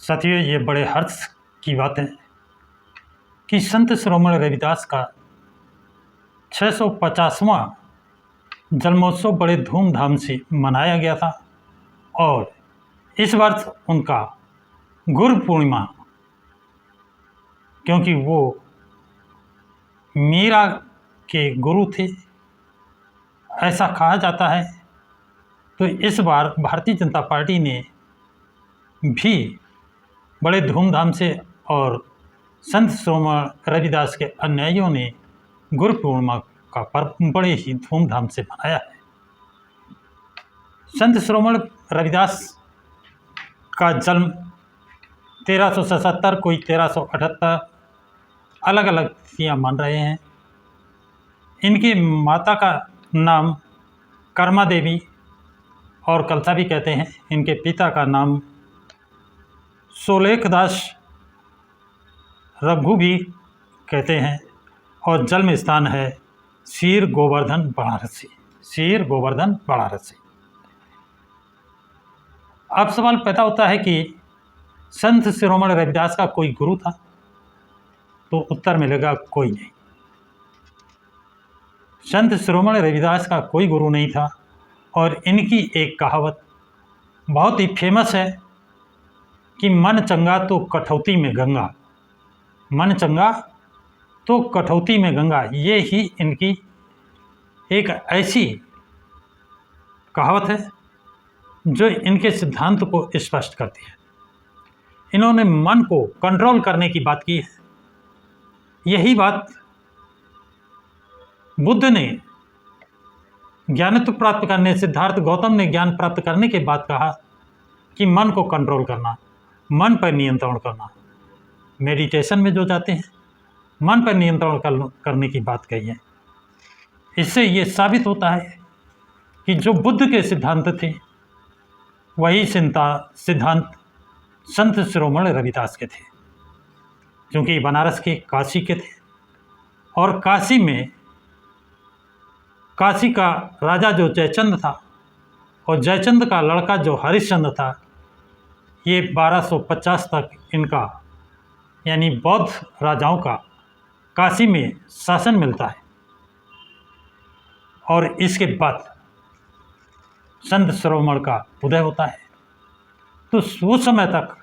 साथियों, ये बड़े हर्ष की बात है कि संत शिरोमणि रविदास का 650वां जन्मोत्सव बड़े धूमधाम से मनाया गया था और इस वर्ष उनका गुरु पूर्णिमा, क्योंकि वो मीरा के गुरु थे ऐसा कहा जाता है, तो इस बार भारतीय जनता पार्टी ने भी बड़े धूमधाम से और संत शिरोमणि रविदास के अनुयायियों ने गुरु पूर्णिमा का पर्व बड़े ही धूमधाम से मनाया है। संत शिरोमणि रविदास का जन्म 1377, कोई 1378, अलग अलग तिथियाँ मान रहे हैं। इनकी माता का नाम कर्मा देवी और कलसा भी कहते हैं। इनके पिता का नाम सोलेखदास रघु भी कहते हैं और जन्म स्थान है सीर गोवर्धन बनारसी। सीर गोवर्धन बनारसी। अब सवाल पैदा होता है कि संत शिरोमणि रविदास का कोई गुरु था, तो उत्तर मिलेगा कोई नहीं। संत शिरोमणि रविदास का कोई गुरु नहीं था और इनकी एक कहावत बहुत ही फेमस है कि मन चंगा तो कठौती में गंगा। मन चंगा तो कठौती में गंगा, ये ही इनकी एक ऐसी कहावत है जो इनके सिद्धांत को स्पष्ट करती है। इन्होंने मन को कंट्रोल करने की बात की है। यही बात बुद्ध ने ज्ञानत्व प्राप्त करने, सिद्धार्थ गौतम ने ज्ञान प्राप्त करने के बाद कहा कि मन को कंट्रोल करना, मन पर नियंत्रण करना। मेडिटेशन में जो जाते हैं, मन पर नियंत्रण करने की बात कही है। इससे ये साबित होता है कि जो बुद्ध के सिद्धांत थे वही सिद्धांत संत शिरोमणि रविदास के थे, क्योंकि बनारस के काशी के थे और काशी का राजा जो जयचंद था और जयचंद का लड़का जो हरिश्चंद्र था, ये 1250 तक इनका यानी बौद्ध राजाओं का काशी में शासन मिलता है और इसके बाद संत शिरोमणि का उदय होता है। तो उस समय तक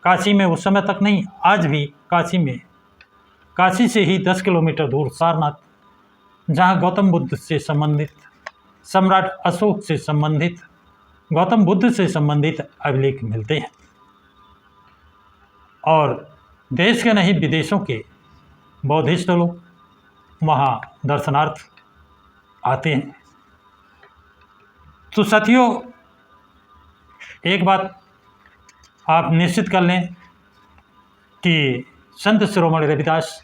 काशी में, उस समय तक नहीं, आज भी काशी से ही 10 किलोमीटर दूर सारनाथ, जहाँ गौतम बुद्ध से संबंधित, सम्राट अशोक से संबंधित, गौतम बुद्ध से संबंधित अभिलेख मिलते हैं और देश के नहीं विदेशों के बौद्धिस्ट लोग वहाँ दर्शनार्थ आते हैं। तो साथियों, एक बात आप निश्चित कर लें कि संत शिरोमणि रविदास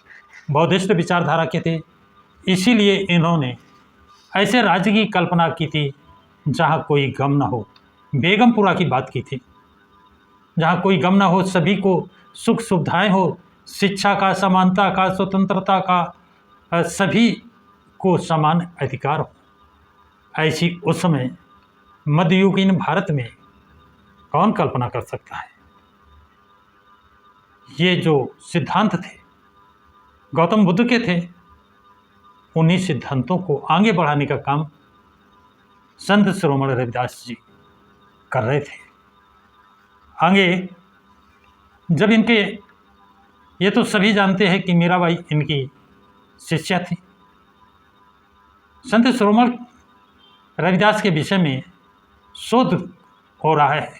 बौद्धिस्ट विचारधारा के थे, इसीलिए इन्होंने ऐसे राज्य की कल्पना की थी जहाँ कोई गम न हो। बेगमपुरा की बात की थी, जहाँ कोई गम न हो, सभी को सुख सुविधाएं हो, शिक्षा का, समानता का, स्वतंत्रता का, सभी को समान अधिकार हो। ऐसी उस समय मध्ययुगीन भारत में कौन कल्पना कर सकता है। ये जो सिद्धांत थे गौतम बुद्ध के थे, उन्हीं सिद्धांतों को आगे बढ़ाने का काम संत शिरोमणि रविदास जी कर रहे थे। आगे जब इनके, ये तो सभी जानते हैं कि मीराबाई इनकी शिष्या थी। संत शिरोमणि रविदास के विषय में शोध हो रहा है,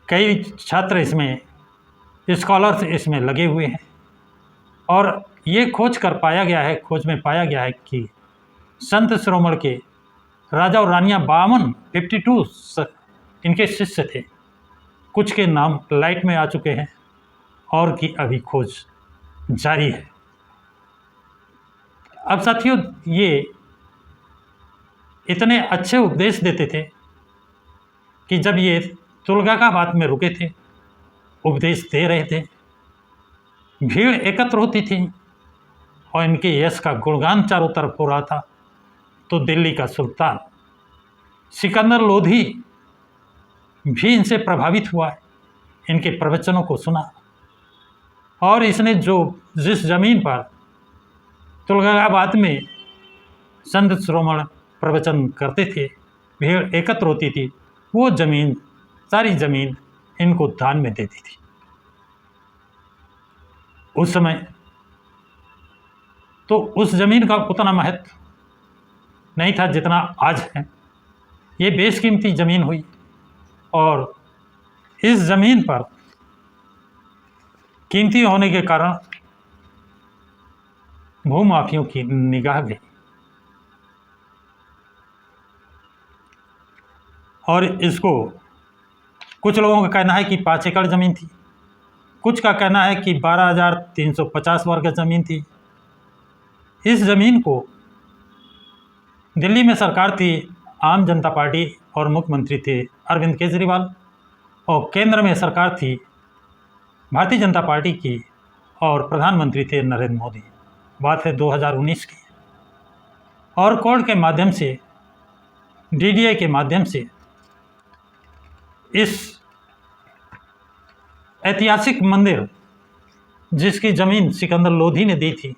कई छात्र इसमें, स्कॉलर्स इसमें लगे हुए हैं और ये खोज में पाया गया है कि संत शिरोमणि के राजा और रानियाँ 52 इनके शिष्य थे। कुछ के नाम लाइट में आ चुके हैं और की अभी खोज जारी है। अब साथियों, ये इतने अच्छे उपदेश देते थे कि जब ये तुलगाबाद में रुके थे, उपदेश दे रहे थे, भीड़ एकत्र होती थी और इनके यश का गुणगान चारों तरफ हो रहा था। तो दिल्ली का सुल्तान सिकंदर लोधी भी इनसे प्रभावित हुआ है इनके प्रवचनों को सुना और इसने जिस ज़मीन पर तुलगाबाद में संत शिरोमणि प्रवचन करते थे, भीड़ एकत्र होती थी, वो ज़मीन, सारी ज़मीन इनको दान में देती थी। उस समय तो उस ज़मीन का उतना महत्व नहीं था जितना आज है। ये बेशकीमती ज़मीन हुई और इस ज़मीन पर कीमती होने के कारण भूमाफियों की निगाह गई और इसको कुछ लोगों का कहना है कि 5 एकड़ ज़मीन थी, कुछ का कहना है कि 12,350 वर्ग ज़मीन थी। इस ज़मीन को दिल्ली में सरकार थी आम जनता पार्टी और मुख्यमंत्री थे अरविंद केजरीवाल, और केंद्र में सरकार थी भारतीय जनता पार्टी की और प्रधानमंत्री थे नरेंद्र मोदी। बात है 2019 की। और कोर्ट के माध्यम से, डीडीए के माध्यम से इस ऐतिहासिक मंदिर जिसकी ज़मीन सिकंदर लोधी ने दी थी,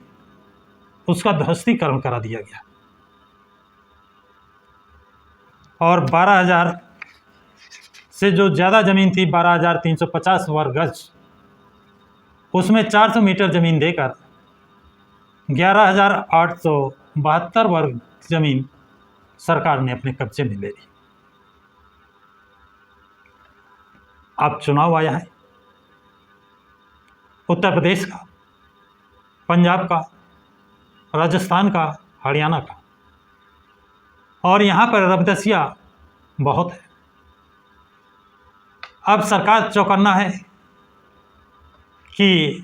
उसका ध्वस्तीकरण करा दिया गया और 12,000 से जो ज़्यादा ज़मीन थी, 12,350 वर्ग गज, उसमें 400 मीटर ज़मीन देकर 11,872 वर्ग ज़मीन सरकार ने अपने कब्जे में ले ली। अब चुनाव आया है उत्तर प्रदेश का, पंजाब का, राजस्थान का, हरियाणा का, और यहाँ पर रबदसिया बहुत है। अब सरकार चौकन्ना है कि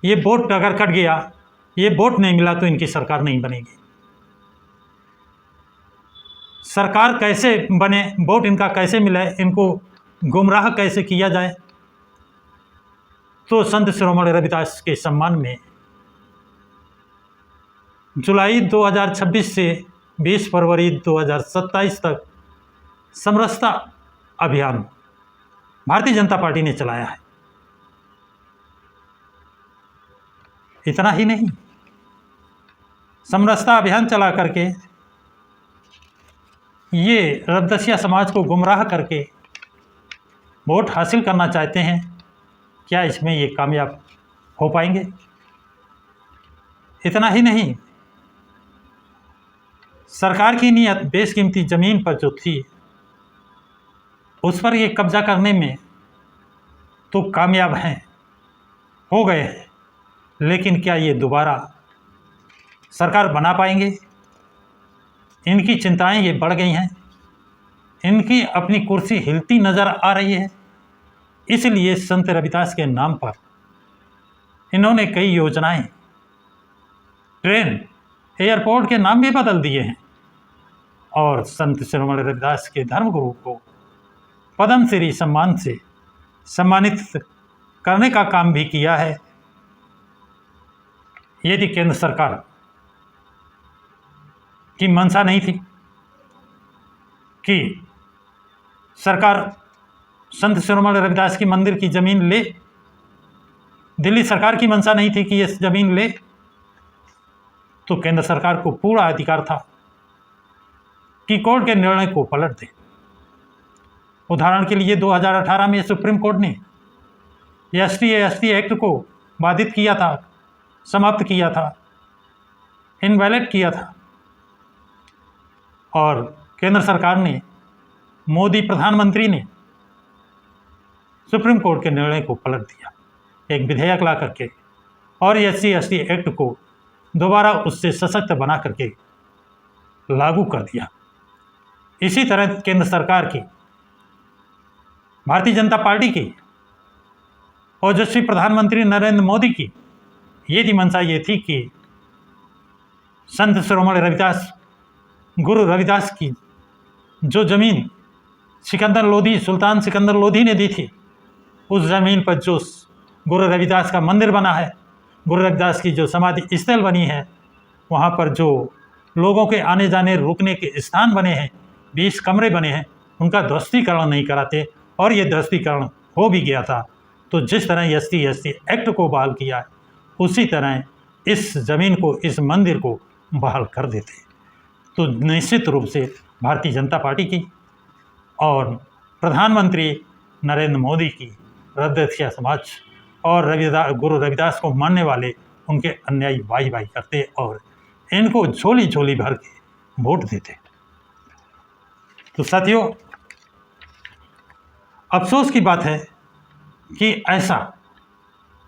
ये वोट अगर कट गया, ये वोट नहीं मिला तो इनकी सरकार नहीं बनेगी। सरकार कैसे बने, वोट इनका कैसे मिले, इनको गुमराह कैसे किया जाए, तो संत शिरोमणि रविदास के सम्मान में जुलाई 2026 से 20 फरवरी 2027 तक समरसता अभियान भारतीय जनता पार्टी ने चलाया है। इतना ही नहीं, समरसता अभियान चला करके ये रबदसिया समाज को गुमराह करके वोट हासिल करना चाहते हैं। क्या इसमें ये कामयाब हो पाएंगे? इतना ही नहीं, सरकार की नीयत बेशकीमती ज़मीन पर जो थी उस पर ये कब्जा करने में तो कामयाब हैं, हो गए हैं, लेकिन क्या ये दोबारा सरकार बना पाएंगे? इनकी चिंताएं ये बढ़ गई हैं, इनकी अपनी कुर्सी हिलती नज़र आ रही है। इसलिए संत रविदास के नाम पर इन्होंने कई योजनाएं, ट्रेन, एयरपोर्ट के नाम भी बदल दिए हैं और संत शिरोमणि रविदास के धर्मगुरु को पद्मश्री सम्मान से सम्मानित करने का काम भी किया है। यदि केंद्र सरकार की मंशा नहीं थी कि सरकार संत शिरोमणि रविदास की मंदिर की ज़मीन ले, दिल्ली सरकार की मंशा नहीं थी कि ये ज़मीन ले, तो केंद्र सरकार को पूरा अधिकार था कि कोर्ट के निर्णय को पलट दे। उदाहरण के लिए 2018 में सुप्रीम कोर्ट ने एसटी एक्ट को बाधित किया था, समाप्त किया था, इनवैलिड किया था, और केंद्र सरकार ने, मोदी प्रधानमंत्री ने सुप्रीम कोर्ट के निर्णय को पलट दिया, एक विधेयक ला करके, और एसटी एक्ट को दोबारा उससे सशक्त बना करके लागू कर दिया। इसी तरह केंद्र सरकार की, भारतीय जनता पार्टी की, ओजस्वी प्रधानमंत्री नरेंद्र मोदी की यदि मंशा ये थी कि संत शिरोमणि रविदास, गुरु रविदास की जो ज़मीन सिकंदर लोधी, सुल्तान सिकंदर लोधी ने दी थी, उस ज़मीन पर जो गुरु रविदास का मंदिर बना है, गुरु रविदास की जो समाधि स्थल बनी है, वहाँ पर जो लोगों के आने जाने रुकने के स्थान बने हैं, 20 कमरे बने हैं, उनका ध्वस्तीकरण नहीं कराते, और ये ध्वस्तीकरण हो भी गया था तो जिस तरह SC एक्ट को बहाल किया है, उसी तरह इस ज़मीन को, इस मंदिर को बहाल कर देते। तो निश्चित रूप से भारतीय जनता पार्टी की और प्रधानमंत्री नरेंद्र मोदी की रद्दसिया समाज और गुरु रविदास को मानने वाले उनके अन्यायी वाई वाई करते और इनको झोली झोली भर के वोट देते। तो साथियों, अफसोस की बात है कि ऐसा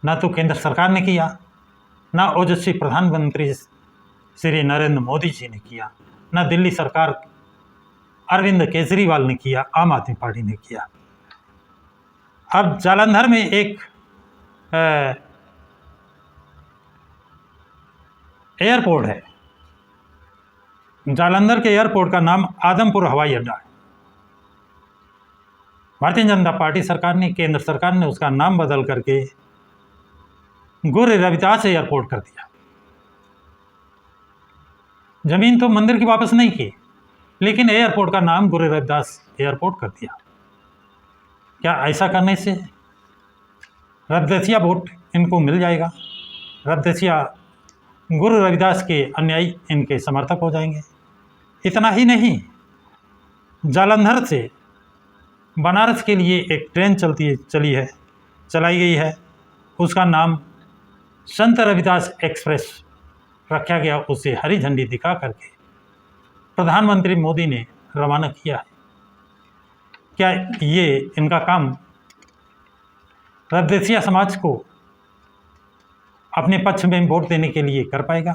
ना तो केंद्र सरकार ने किया, ना ओजस्वी प्रधानमंत्री श्री नरेंद्र मोदी जी ने किया, ना दिल्ली सरकार अरविंद केजरीवाल ने किया, आम आदमी पार्टी ने किया। अब जालंधर में एक एयरपोर्ट है। जालंधर के एयरपोर्ट का नाम आदमपुर हवाई अड्डा है। भारतीय जनता पार्टी सरकार ने, केंद्र सरकार ने उसका नाम बदल करके गुरु रविदास एयरपोर्ट कर दिया। जमीन तो मंदिर की वापस नहीं की, लेकिन एयरपोर्ट का नाम गुरु रविदास एयरपोर्ट कर दिया। क्या ऐसा करने से रद्दसिया वोट इनको मिल जाएगा? रद्दसिया गुरु रविदास के अनुयायी इनके समर्थक हो जाएंगे। इतना ही नहीं, जालंधर से बनारस के लिए एक ट्रेन चलाई गई है। उसका नाम संत रविदास एक्सप्रेस रखा गया। उसे हरी झंडी दिखा करके प्रधानमंत्री मोदी ने रवाना किया है। क्या ये इनका काम रद्दसिया समाज को अपने पक्ष में वोट देने के लिए कर पाएगा,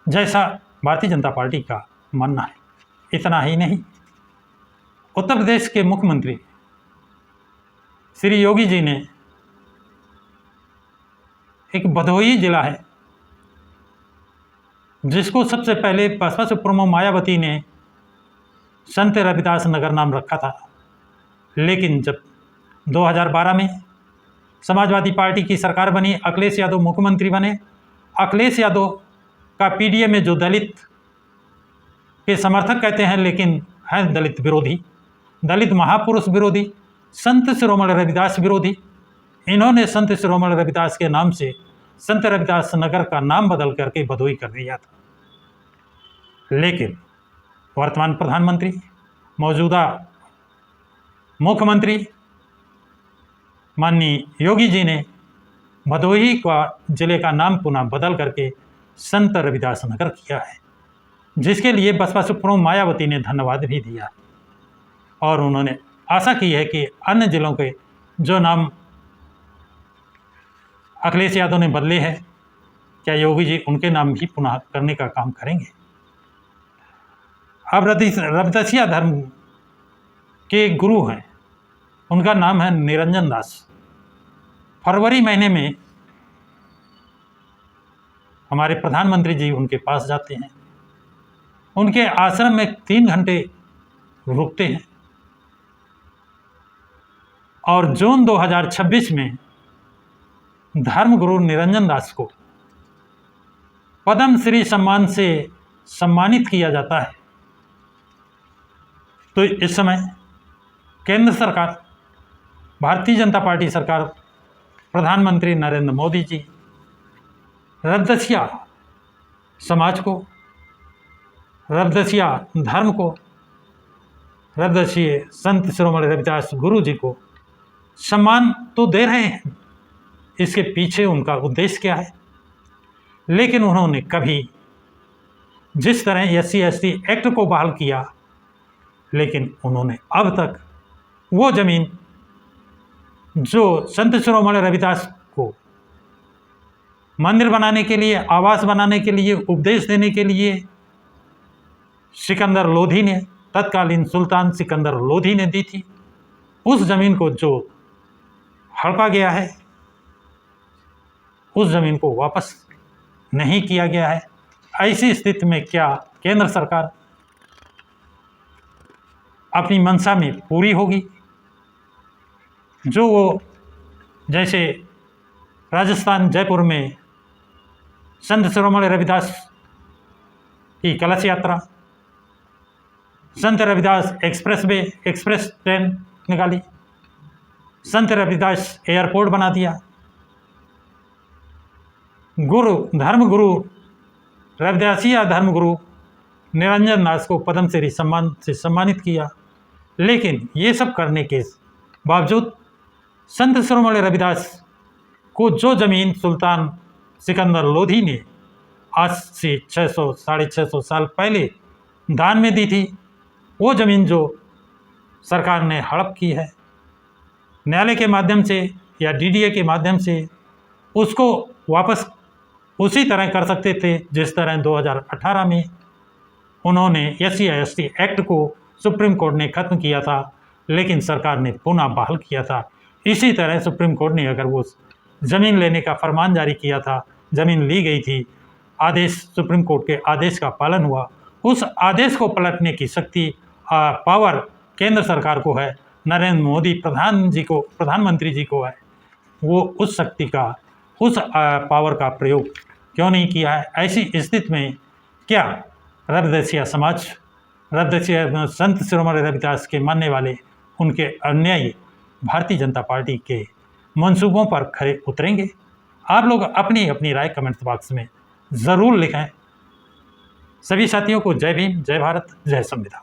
जैसा भारतीय जनता पार्टी का मानना है? इतना ही नहीं, उत्तर प्रदेश के मुख्यमंत्री श्री योगी जी ने एक भदोही जिला है जिसको सबसे पहले बसपा सुप्रीमो मायावती ने संत रविदास नगर नाम रखा था, लेकिन जब 2012 में समाजवादी पार्टी की सरकार बनी, अखिलेश यादव मुख्यमंत्री बने, अखिलेश यादव का पीडीए में जो दलित के समर्थक कहते हैं, लेकिन हैं दलित विरोधी, दलित महापुरुष विरोधी, संत शिरोमणि रविदास विरोधी, इन्होंने संत शिरोमणि रविदास के नाम से संत रविदास नगर का नाम बदल करके भदोही कर दिया था। लेकिन वर्तमान प्रधानमंत्री, मौजूदा मुख्यमंत्री माननीय योगी जी ने भदोही का जिले का नाम पुनः बदल करके संत रविदास नगर किया है, जिसके लिए बसपा सुप्रीमो मायावती ने धन्यवाद भी दिया और उन्होंने आशा की है कि अन्य जिलों के जो नाम अखिलेश यादव ने बदले हैं, क्या योगी जी उनके नाम भी पुनः करने का काम करेंगे। अब रविदासिया धर्म के गुरु हैं, उनका नाम है निरंजन दास। फरवरी महीने में हमारे प्रधानमंत्री जी उनके पास जाते हैं, उनके आश्रम में 3 घंटे रुकते हैं और जून 2026 में धर्मगुरु निरंजन दास को पद्म श्री सम्मान से सम्मानित किया जाता है। तो इस समय केंद्र सरकार, भारतीय जनता पार्टी सरकार, प्रधानमंत्री नरेंद्र मोदी जी रद्दसिया समाज को, रद्दसिया धर्म को, रद्दसिया संत शिरोमणि रविदास गुरु जी को सम्मान तो दे रहे हैं। इसके पीछे उनका उद्देश्य क्या है? लेकिन उन्होंने कभी जिस तरह SC एक्ट को बहाल किया, लेकिन उन्होंने अब तक वो ज़मीन जो संत शिरोमणि रविदास को मंदिर बनाने के लिए, आवास बनाने के लिए, उपदेश देने के लिए सिकंदर लोधी ने, तत्कालीन सुल्तान सिकंदर लोधी ने दी थी, उस ज़मीन को जो हड़पा गया है, उस ज़मीन को वापस नहीं किया गया है। ऐसी स्थिति में क्या केंद्र सरकार अपनी मंशा में पूरी होगी? जो वो जैसे राजस्थान जयपुर में संत शिरोमणि रविदास की कलश यात्रा, संत रविदास एक्सप्रेस ट्रेन निकाली, संत रविदास एयरपोर्ट बना दिया। धर्मगुरु रविदासिया धर्मगुरु निरंजन दास को पद्मश्री सम्मान से सम्मानित किया। लेकिन ये सब करने के बावजूद संत शिरोमणि रविदास को जो ज़मीन सुल्तान सिकंदर लोधी ने आज से 600 साढ़े 600 साल पहले दान में दी थी, वो ज़मीन जो सरकार ने हड़प की है न्यायालय के माध्यम से या डीडीए के माध्यम से, उसको वापस उसी तरह कर सकते थे जिस तरह 2018 में उन्होंने SC/ST एक्ट को सुप्रीम कोर्ट ने ख़त्म किया था, लेकिन सरकार ने पुनः बहाल किया था। इसी तरह सुप्रीम कोर्ट ने अगर वो ज़मीन लेने का फरमान जारी किया था, ज़मीन ली गई थी, आदेश सुप्रीम कोर्ट के आदेश का पालन हुआ, उस आदेश को पलटने की शक्ति पावर केंद्र सरकार को है, नरेंद्र मोदी प्रधानमंत्री जी को है। वो उस शक्ति का, उस पावर का प्रयोग क्यों नहीं किया है? ऐसी स्थिति में क्या रविदासिया समाज, रविदासिया संत शिरोमणि रविदास के मानने वाले, उनके अनुयायी भारतीय जनता पार्टी के मंसूबों पर खरे उतरेंगे? आप लोग अपनी अपनी राय कमेंट बॉक्स में ज़रूर लिखें। सभी साथियों को जय भीम, जय भारत, जय संविधान।